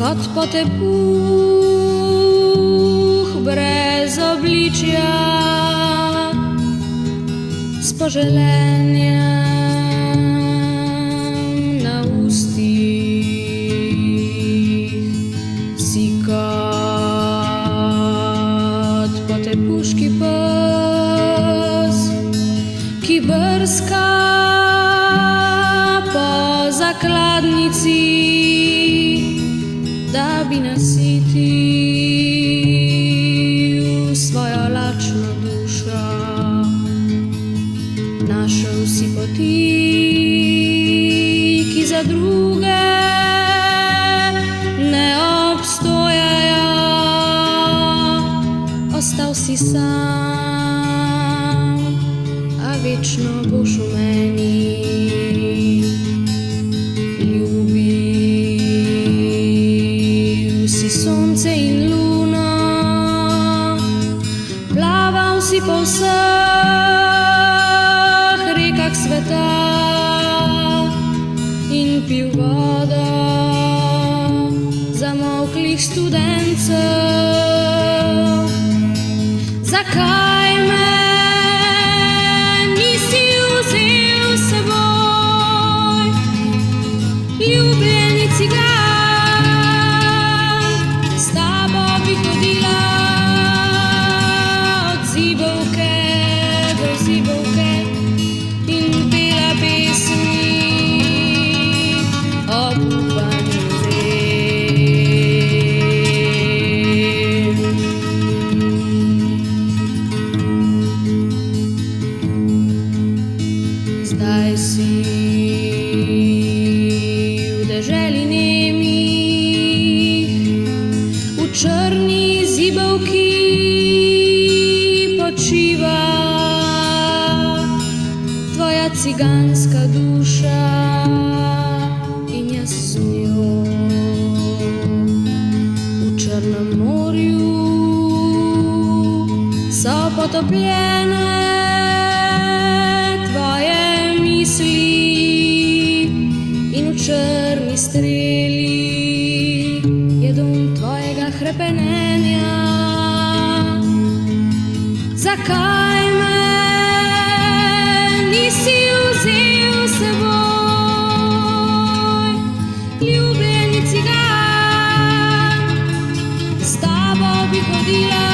kot potepuh brez obličja, s poželenjem na ustih. Si kot potepuški pes, ki brska po zakladnici, da bi nasitil svojo lačno dušo. Našel si poti, ki za druge ne obstojajo. Ostal si sam, a večno boš v meni. Sonce in luno, plaval si po vseh rekah sveta in pil vodo zamolklih studencev. Zakaj me nisi vzel s seboj, ljubljeni cigan? Zdaj si v deželi nemih, v črni zibelki počiva tvoja ciganska duša in jaz z njo. V Črnem morju so potopljene in v črni streli je dom tvojega hrepenenja. Zakaj me nisi vzel s seboj, ljubljeni cigan? S tabo bi hodila